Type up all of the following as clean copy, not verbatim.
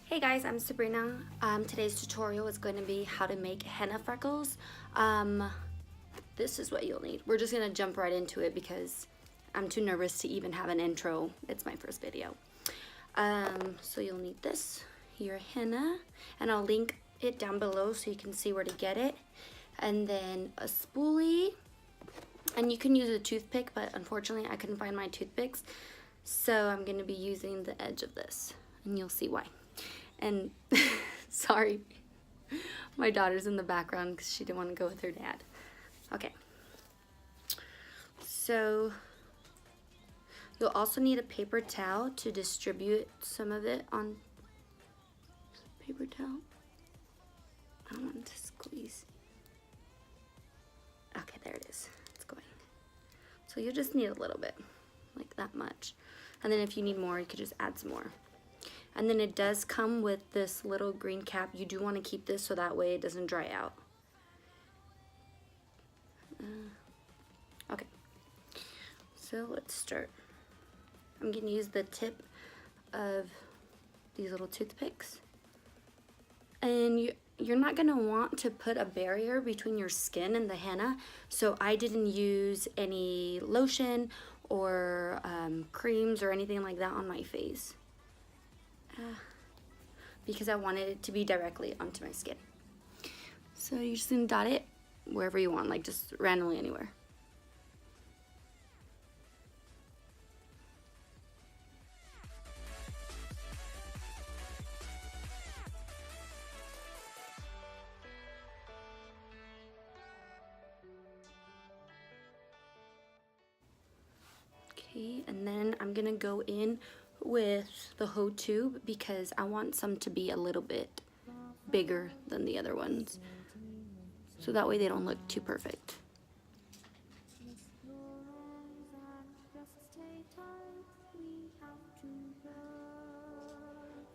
Hey guys, I'm Sabrina. Today's tutorial is going to be how to make henna freckles. This is what you'll need. We're just going to jump right into it because I'm too nervous to even have an intro. It's my first video. So you'll need this, your henna, and I'll link it down below so you can see where to get it. And then a spoolie, and you can use a toothpick, but unfortunately I couldn't find my toothpicks. So I'm going to be using the edge of this, and you'll see why. And sorry, my daughter's in the background because she didn't want to go with her dad. Okay, so you'll also need a paper towel to distribute some of it on paper towel. I don't want it to squeeze. Okay, there it is. It's going. So you just need a little bit, like that much. And then if you need more, you could just add some more. And then it does come with this little green cap. You do want to keep this so that way it doesn't dry out. Okay, so let's start. I'm going to use the tip of these little toothpicks. And you're not going to want to put a barrier between your skin and the henna. So I didn't use any lotion or creams or anything like that on my face. Because I wanted it to be directly onto my skin. So you're just gonna dot it wherever you want, like just randomly anywhere. Okay, and then I'm gonna go in with the hoe tube because I want some to be a little bit bigger than the other ones, so that way they don't look too perfect.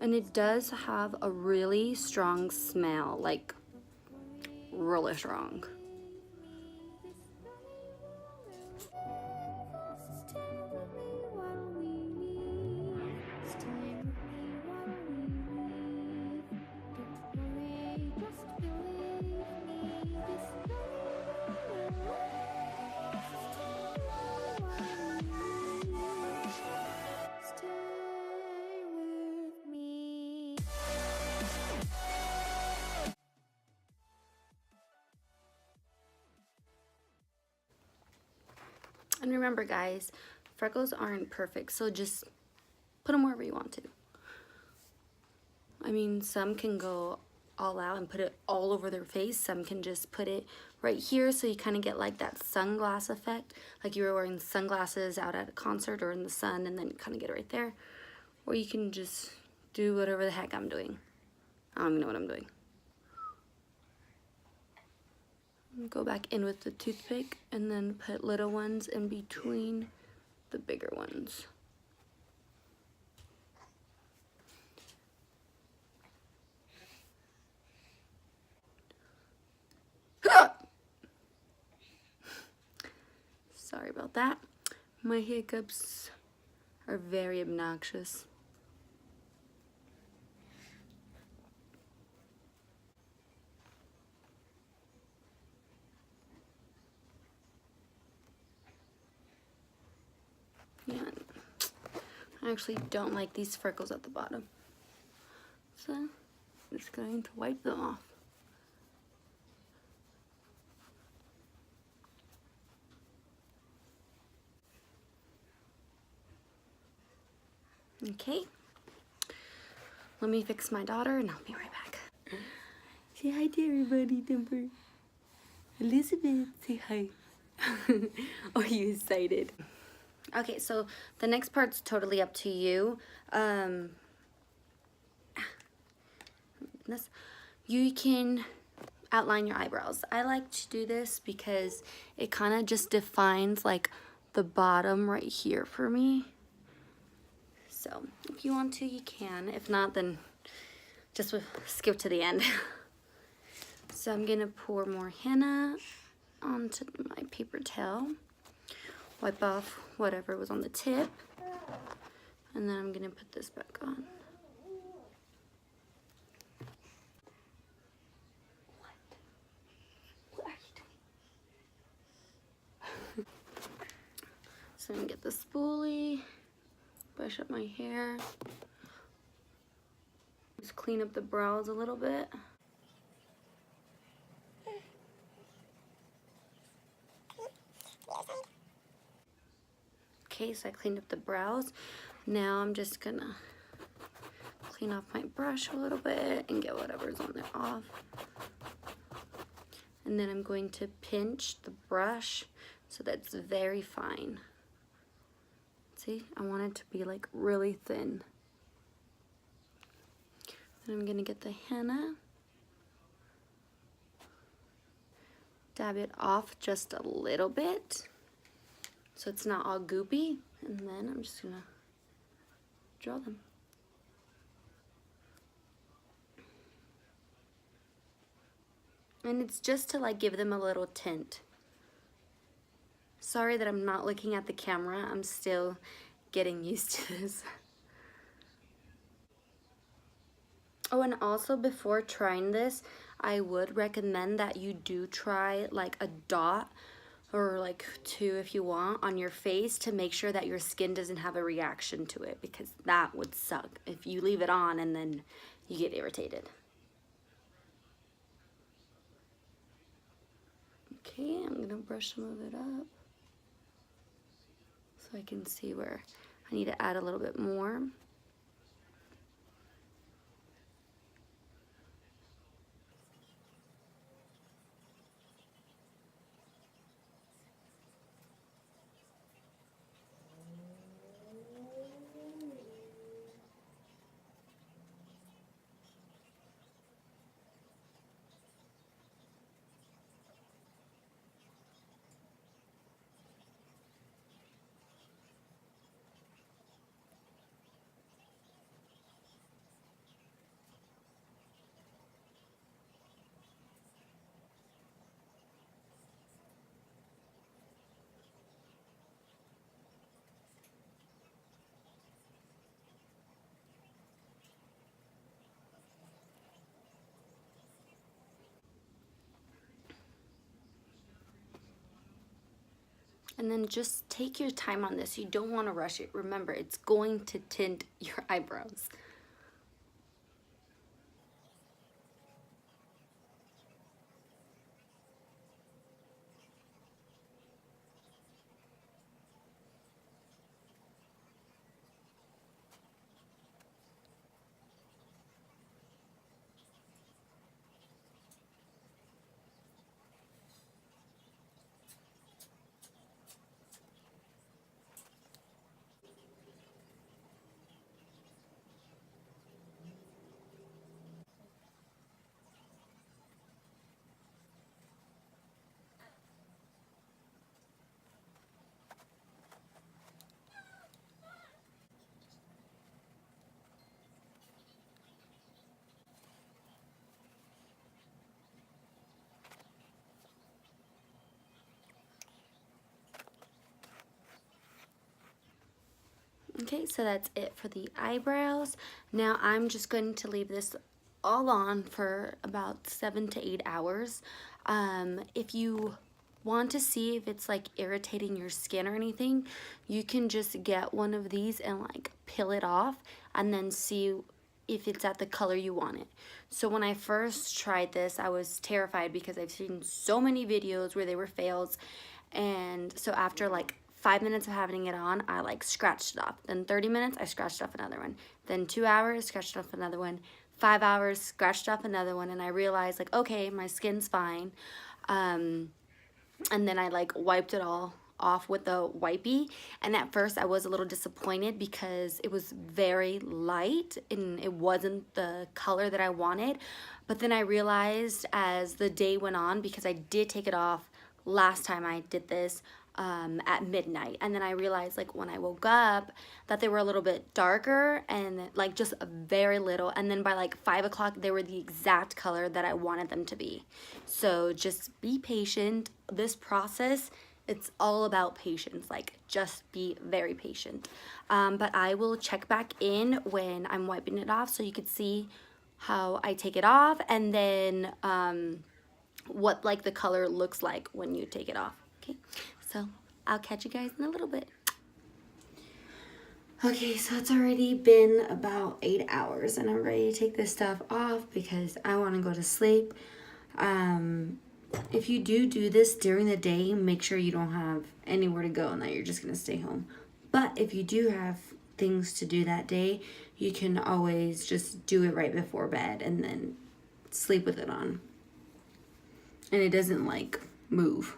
And it does have a really strong smell, like really strong. And remember guys, freckles aren't perfect, so just put them wherever you want to. I mean, some can go all out and put it all over their face. Some can just put it right here so you kind of get like that sunglass effect, like you were wearing sunglasses out at a concert or in the sun, and then kind of get it right there. Or you can just do whatever the heck I'm doing. I don't even know what I'm doing. Go back in with the toothpick and then put little ones in between the bigger ones. Sorry about that. My hiccups are very obnoxious. Yeah, I actually don't like these freckles at the bottom. So I'm just going to wipe them off. Okay, let me fix my daughter and I'll be right back. Say hi to everybody, Dimper. Elizabeth, say hi. Oh, you excited? Okay, so the next part's totally up to you. You can outline your eyebrows. I like to do this because it kind of just defines like the bottom right here for me. So if you want to, you can. If not, then just skip to the end. So I'm gonna pour more henna onto my paper towel. Wipe off whatever was on the tip. And then I'm gonna put this back on. gonna get the spoolie, brush up my hair, just clean up the brows a little bit. Okay, so I cleaned up the brows. Now I'm just gonna clean off my brush a little bit and get whatever's on there off. And then I'm going to pinch the brush so that's very fine. See, I want it to be like really thin. And I'm gonna get the henna, dab it off just a little bit so it's not all goopy, and then I'm just gonna draw them. And it's just to like give them a little tint. Sorry that I'm not looking at the camera, I'm still getting used to this. Oh, and also before trying this, I would recommend that you do try like a dot or like 2 if you want on your face to make sure that your skin doesn't have a reaction to it, because that would suck if you leave it on and then you get irritated. Okay, I'm gonna brush some of it up so I can see where I need to add a little bit more. And then just take your time on this. You don't want to rush it. Remember, it's going to tint your eyebrows. Okay, so that's it for the eyebrows. Now I'm just going to leave this all on for about 7 to 8 hours. If you want to see if it's like irritating your skin or anything, you can just get one of these and like peel it off and then see if it's at the color you want it. So when I first tried this, I was terrified because I've seen so many videos where they were fails, and so after like 5 minutes of having it on, I like scratched it off. Then 30 minutes, I scratched off another one. Then 2 hours, scratched off another one. 5 hours, scratched off another one, and I realized like, okay, my skin's fine. And then I like wiped it all off with the wipey, and at first I was a little disappointed because it was very light and it wasn't the color that I wanted. But then I realized as the day went on, because I did take it off last time I did this at midnight, and then I realized like when I woke up that they were a little bit darker and like just a very little, and then by like 5 o'clock they were the exact color that I wanted them to be. So just be patient. This process, it's all about patience. Like just be very patient. But I will check back in when I'm wiping it off so you could see how I take it off, and then what like the color looks like when you take it off. Okay, so I'll catch you guys in a little bit. Okay, so it's already been about 8 hours and I'm ready to take this stuff off because I want to go to sleep. If you do this during the day, make sure you don't have anywhere to go and that you're just going to stay home. But if you do have things to do that day, you can always just do it right before bed and then sleep with it on. And it doesn't like move.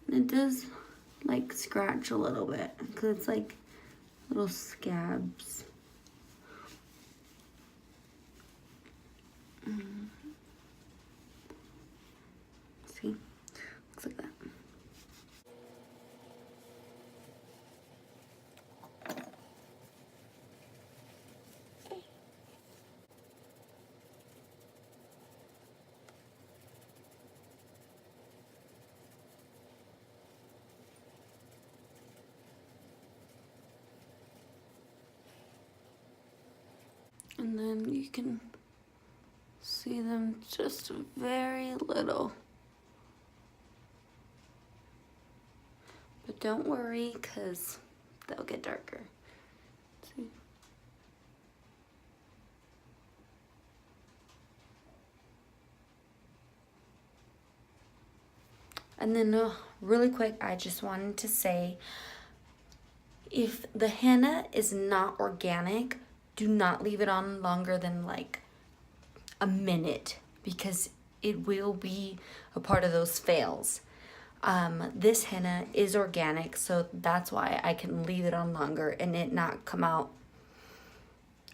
And it does like scratch a little bit because it's like little scabs. See, looks like that. And then you can see them just very little. But don't worry, because they'll get darker. See? And then really quick, I just wanted to say, if the henna is not organic, do not leave it on longer than like a minute because it will be a part of those fails. This henna is organic, so that's why I can leave it on longer and it not come out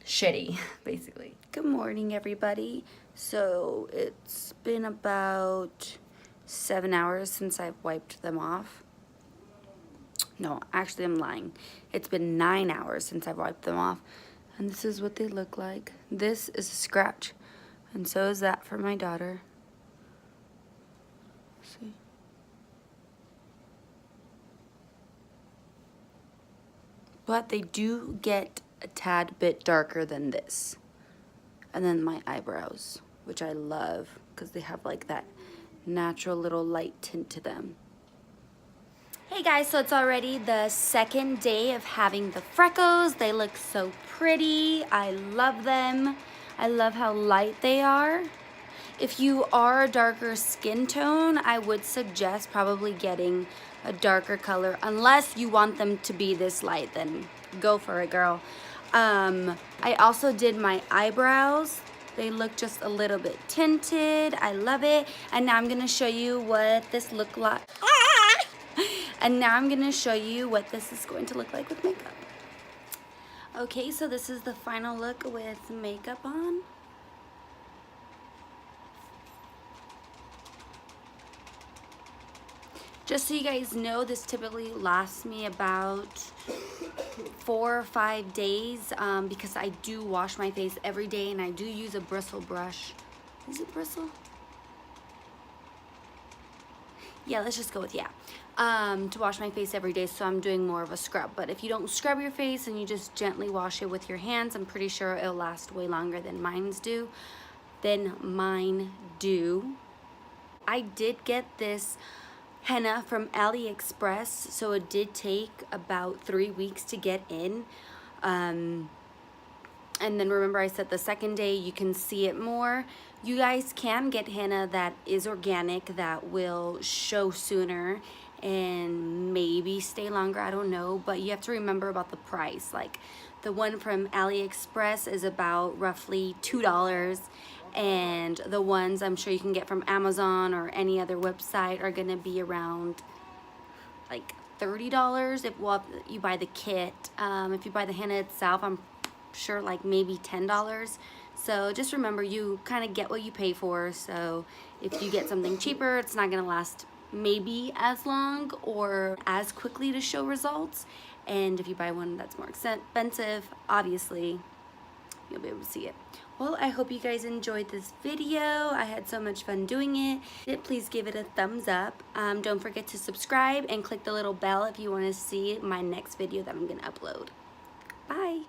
shitty, basically. Good morning, everybody. So it's been about 7 hours since I've wiped them off. No, actually I'm lying. It's been 9 hours since I've wiped them off. And this is what they look like. This is a scratch. And so is that for my daughter. See? But they do get a tad bit darker than this. And then my eyebrows, which I love because they have like that natural little light tint to them. Hey guys, so it's already the second day of having the freckles. They look so pretty. I love them. I love how light they are. If you are a darker skin tone, I would suggest probably getting a darker color. Unless you want them to be this light, then go for it, girl. I also did my eyebrows. They look just a little bit tinted. I love it. And now I'm going to show you what this look like. And now I'm going to show you what this is going to look like with makeup. Okay, so this is the final look with makeup on. Just so you guys know, this typically lasts me about 4 or 5 days because I do wash my face every day and I do use a bristle brush. Is it bristle? Yeah, let's just go with yeah. To wash my face every day, so I'm doing more of a scrub. But if you don't scrub your face and you just gently wash it with your hands, I'm pretty sure it'll last way longer than mine do. I did get this henna from AliExpress, so it did take about 3 weeks to get in. And then remember I said the second day you can see it more. You guys can get henna that is organic that will show sooner and maybe stay longer, I don't know, but you have to remember about the price. Like the one from AliExpress is about roughly $2, and the ones I'm sure you can get from Amazon or any other website are gonna be around like $30 if you buy the kit. If you buy the henna itself, I'm sure like maybe $10. So just remember, you kind of get what you pay for. So if you get something cheaper, it's not gonna last maybe as long or as quickly to show results. And if you buy one that's more expensive, obviously you'll be able to see it. Well, I hope you guys enjoyed this video. I had so much fun doing it. Please give it a thumbs up. Don't forget to subscribe and click the little bell if you want to see my next video that I'm gonna upload. Bye.